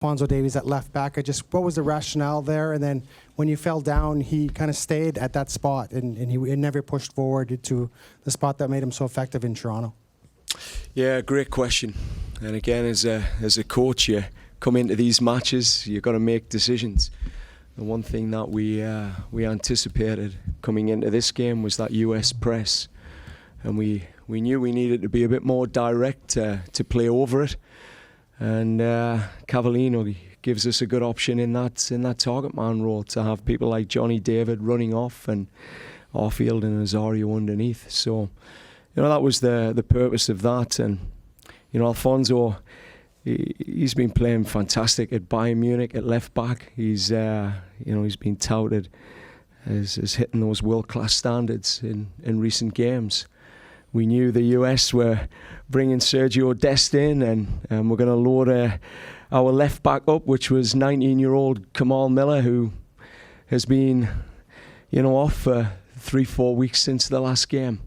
Alphonso Davies at left back. What was the rationale there? And then when you fell down, he kind of stayed at that spot and he never pushed forward to the spot that made him so effective in Toronto. Yeah, great question. And again, as a coach, you come into these matches, you've got to make decisions. The one thing that we anticipated coming into this game was that US press, and we knew we needed to be a bit more direct to play over it. And Cavallino gives us a good option in that target man role to have people like Johnny David running off and Arfield and Azario underneath. So, that was the purpose of that. And, Alphonso, he's been playing fantastic at Bayern Munich at left back. He's been touted as hitting those world-class standards in recent games. We knew the US were bringing Sergio Dest in, and we're going to load our left back up, which was 19-year-old Kamal Miller, who has been, off for 3-4 weeks since the last game.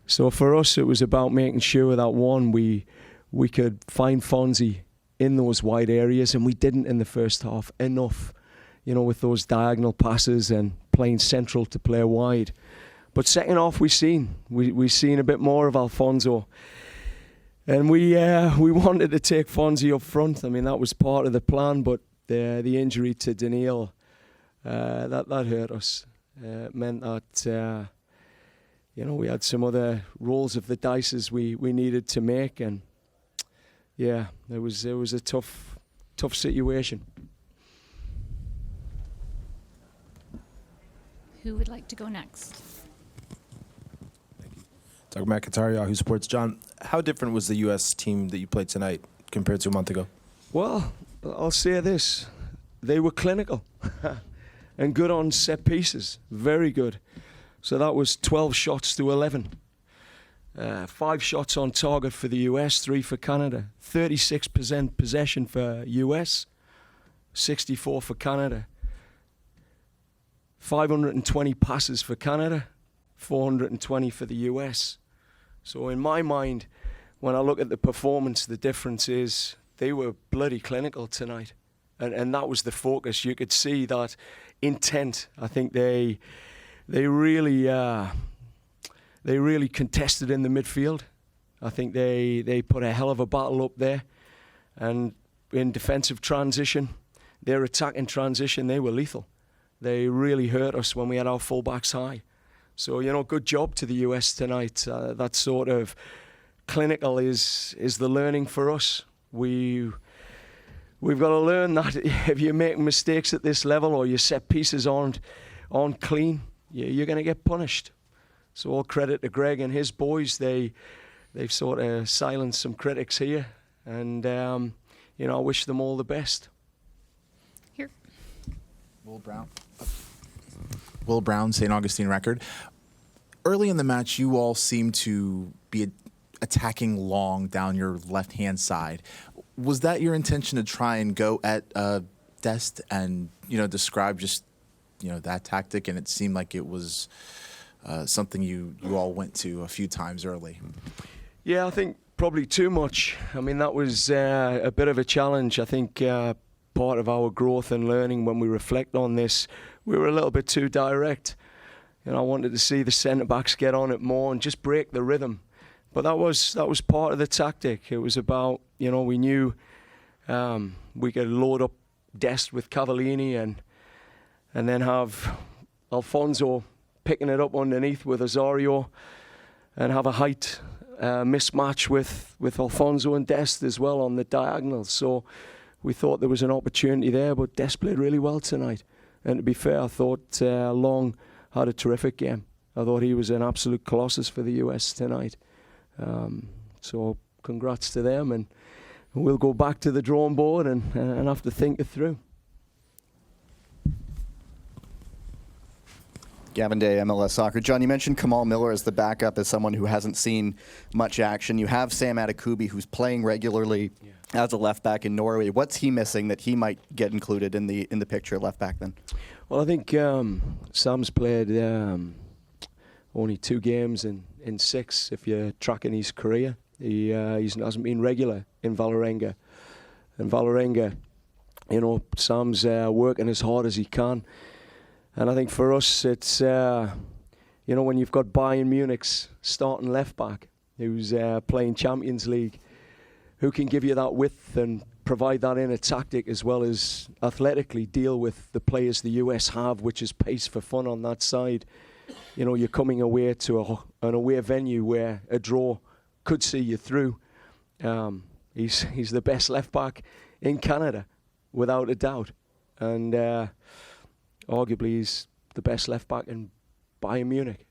So for us, it was about making sure that we could find Fonzie in those wide areas, and we didn't in the first half enough, with those diagonal passes and playing central to play wide. But second half, we seen a bit more of Alphonso, and we wanted to take Fonzie up front. I mean, that was part of the plan, but the injury to Daniil that hurt us. It meant that we had some other rolls of the dice we needed to make, and it was a tough situation. Who would like to go next? Doug McIntyre, Yahoo Sports. John, how different was the U.S. team that you played tonight compared to a month ago? Well, I'll say this. They were clinical and good on set pieces. Very good. So that was 12 shots to 11. 5 shots on target for the US, 3 for Canada. 36% possession for US, 64 for Canada. 520 passes for Canada, 420 for the US. So in my mind, when I look at the performance, the difference is they were bloody clinical tonight. And that was the focus. You could see that intent. I think they really contested in the midfield. I think they put a hell of a battle up there. And in defensive transition, their attack in transition, they were lethal. They really hurt us when we had our fullbacks high. So, good job to the US tonight. That sort of clinical is the learning for us. We've got to learn that if you make mistakes at this level or your set pieces aren't clean, you're going to get punished. So all credit to Greg and his boys. They've sort of silenced some critics here, and I wish them all the best. Here, Will Brown, St. Augustine Record. Early in the match, you all seemed to be attacking long down your left-hand side. Was that your intention to try and go at Dest and describe just that tactic? And it seemed like it was something you all went to a few times early. Yeah, I think probably too much. I mean, that was a bit of a challenge. I think part of our growth and learning when we reflect on this, we were a little bit too direct. I wanted to see the centre-backs get on it more and just break the rhythm. But that was part of the tactic. It was about, we knew we could load up Dest with Cavallini and then have Alphonso picking it up underneath with Azario and have a height mismatch with Alphonso and Dest as well on the diagonals. So we thought there was an opportunity there, but Dest played really well tonight. And to be fair, I thought Long had a terrific game. I thought he was an absolute colossus for the US tonight. So congrats to them, and we'll go back to the drawing board and have to think it through. Gavin Day, MLS Soccer. John, you mentioned Kamal Miller as the backup, as someone who hasn't seen much action. You have Sam Adekubi, who's playing regularly as a left back in Norway. What's he missing that he might get included in the picture left back then? Well, I think Sam's played only 2 games in 6 if you're tracking his career. He hasn't been regular in Vålerenga. And Vålerenga Sam's working as hard as he can. And I think for us, it's, when you've got Bayern Munich's starting left-back, who's playing Champions League, who can give you that width and provide that inner tactic as well as athletically deal with the players the US have, which is pace for fun on that side. You're coming away to an away venue where a draw could see you through. He's the best left-back in Canada, without a doubt. And arguably he's the best left-back in Bayern Munich.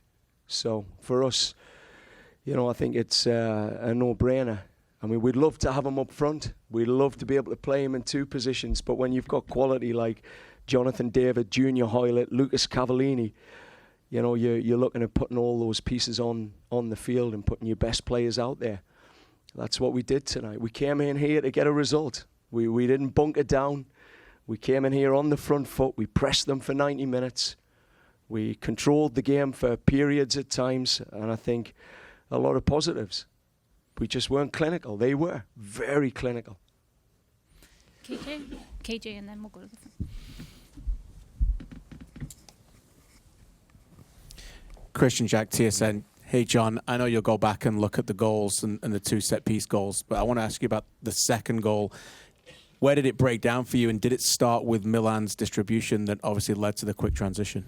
So for us, I think it's a no-brainer. I mean, we'd love to have him up front. We'd love to be able to play him in two positions. But when you've got quality like Jonathan David, Junior Hoylett, Lucas Cavallini, you're looking at putting all those pieces on the field and putting your best players out there. That's what we did tonight. We came in here to get a result. We didn't bunker down. We came in here on the front foot. We pressed them for 90 minutes. We controlled the game for periods at times, and I think a lot of positives. We just weren't clinical. They were very clinical. KJ, and then we'll go to the front. Christian Jack, TSN. Hey, John, I know you'll go back and look at the goals and the two set-piece goals, but I want to ask you about the second goal. Where did it break down for you, and did it start with Milan's distribution that obviously led to the quick transition?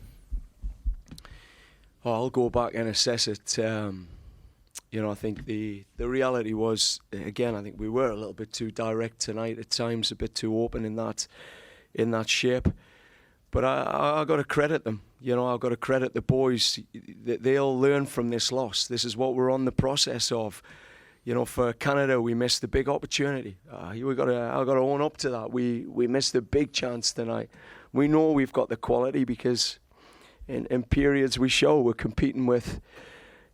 I'll go back and assess it. I think the reality was, again, I think we were a little bit too direct tonight at times, a bit too open in that shape. But I got to credit them. I've got to credit the boys. They'll learn from this loss. This is what we're on the process of. For Canada, we missed the big opportunity. I've got to own up to that. We missed a big chance tonight. We know we've got the quality because in periods we show we're competing with,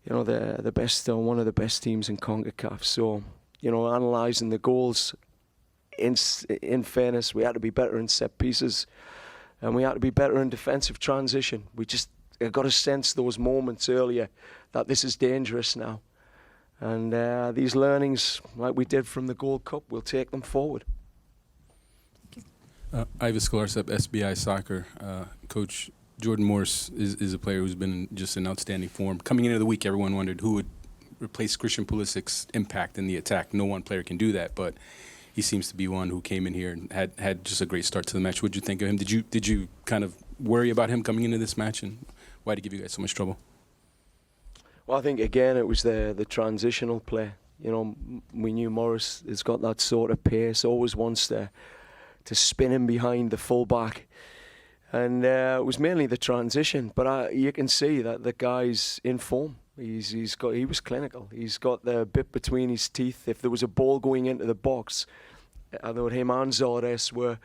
the best, one of the best teams in Concacaf. So, analysing the goals, in fairness, we had to be better in set pieces. And we had to be better in defensive transition. We just got to sense those moments earlier that this is dangerous now. And these learnings, like we did from the Gold Cup, we'll take them forward. Ivan Skolarsep, SBI Soccer. Coach Jordan Morris is a player who's been just in outstanding form. Coming into the week, everyone wondered who would replace Christian Pulisic's impact in the attack. No one player can do that, but he seems to be one who came in here and had just a great start to the match. What did you think of him? Did you kind of worry about him coming into this match, and why did he give you guys so much trouble? Well, I think, again, it was the transitional play. We knew Morris has got that sort of pace, always wants to spin him behind the full-back. And it was mainly the transition. But you can see that the guy's in form. He was clinical. He's got the bit between his teeth. If there was a ball going into the box, I thought him and Zardes were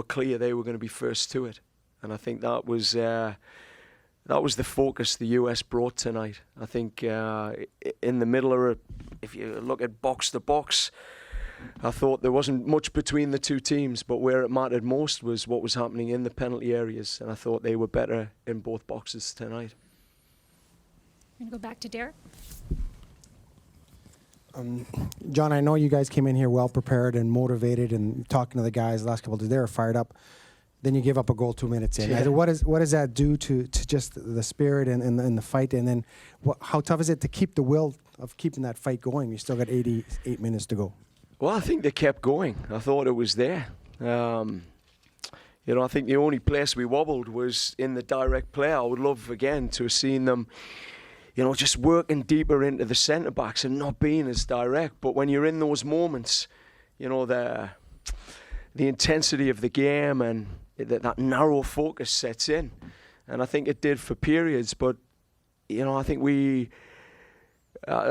clear they were going to be first to it. And I think that was the focus the US brought tonight. I think in the middle of it, if you look at box to box, I thought there wasn't much between the two teams, but where it mattered most was what was happening in the penalty areas. And I thought they were better in both boxes tonight. I'm going to go back to Derek. John, I know you guys came in here well prepared and motivated, and talking to the guys the last couple of days, they were fired up. Then you give up a goal 2 minutes in. Yeah. What does that do to just the spirit and the fight? And then how tough is it to keep the will of keeping that fight going? You still got 88 minutes to go. Well, I think they kept going. I thought it was there. I think the only place we wobbled was in the direct play. I would love, again, to have seen them just working deeper into the centre-backs and not being as direct. But when you're in those moments, the intensity of the game and that narrow focus sets in. And I think it did for periods. But, I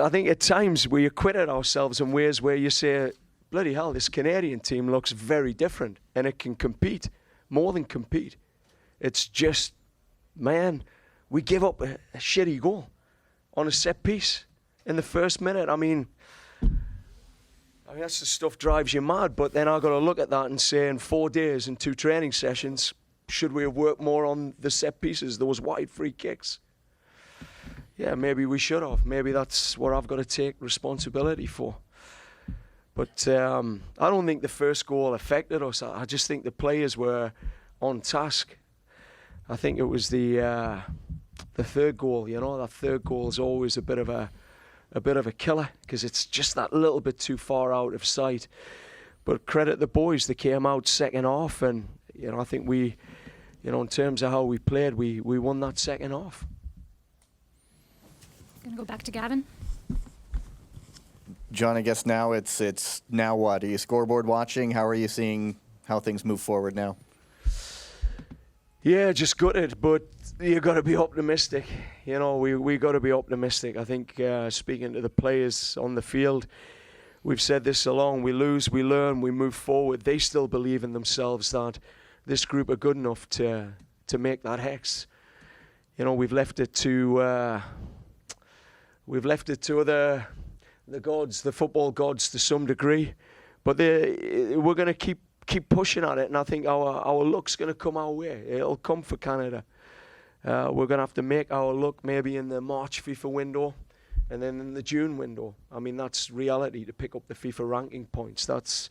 think at times we acquitted ourselves in ways where you say, bloody hell, this Canadian team looks very different. And it can compete, more than compete. It's just, man, we give up a shitty goal on a set piece in the first minute. I mean, that's the stuff drives you mad. But then I've got to look at that and say, in 4 days and 2 training sessions, should we have worked more on the set pieces, those wide free kicks? Yeah, maybe we should have. Maybe that's what I've got to take responsibility for. But I don't think the first goal affected us. I just think the players were on task. I think it was the third goal. You know, that third goal is always a bit of a killer because it's just that little bit too far out of sight. But credit the boys, they came out second half, and you know, I think we, you know, in terms of how we played, we won that second half. Gonna go back to Gavin. John, I guess now it's now what? Are you scoreboard watching? How are you seeing how things move forward now? Yeah, just gutted, but you got to be optimistic. You know, we got to be optimistic. I think speaking to the players on the field, we've said this along. We lose, we learn, we move forward. They still believe in themselves that this group are good enough to make that hex. You know, we've left it to the gods, the football gods, to some degree, but we're going to keep pushing at it, and I think our luck's going to come our way. It'll come for Canada. We're going to have to make our luck maybe in the March FIFA window, and then in the June window. I mean, that's reality, to pick up the FIFA ranking points. That's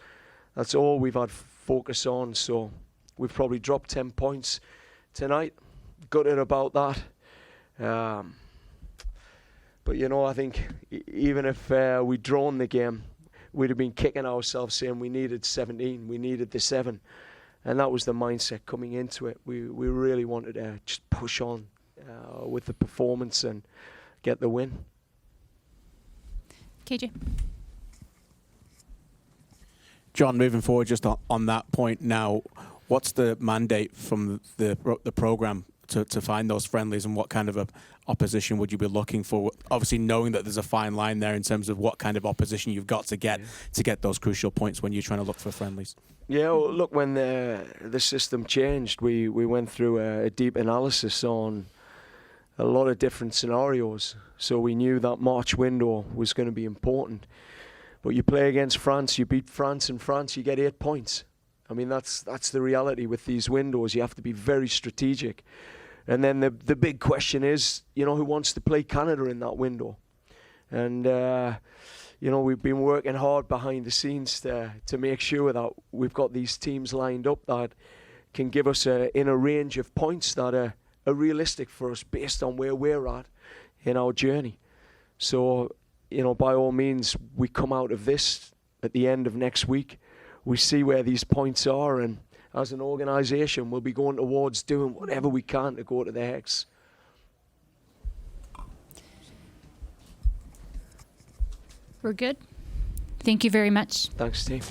all we've had focus on. So we've probably dropped 10 points tonight. Gutted about that. But, you know, I think even if we'd drawn the game, we'd have been kicking ourselves saying we needed 17, we needed the 7. And that was the mindset coming into it. We really wanted to just push on with the performance and get the win. KJ. John, moving forward just on that point now, what's the mandate from the program to find those friendlies, and what kind of opposition would you be looking for? Obviously, knowing that there's a fine line there in terms of what kind of opposition you've got to get those crucial points when you're trying to look for friendlies. Yeah, well, look, when the system changed, we went through a deep analysis on a lot of different scenarios. So we knew that March window was going to be important. But you play against France, you beat France in France, you get 8 points. I mean, that's the reality with these windows. You have to be very strategic. And then the big question is, you know, who wants to play Canada in that window? And, you know, we've been working hard behind the scenes to make sure that we've got these teams lined up that can give us in a range of points that are realistic for us based on where we're at in our journey. So, you know, by all means, we come out of this at the end of next week. We see where these points are, and as an organisation, we'll be going towards doing whatever we can to go to the hex. We're good. Thank you very much. Thanks, team.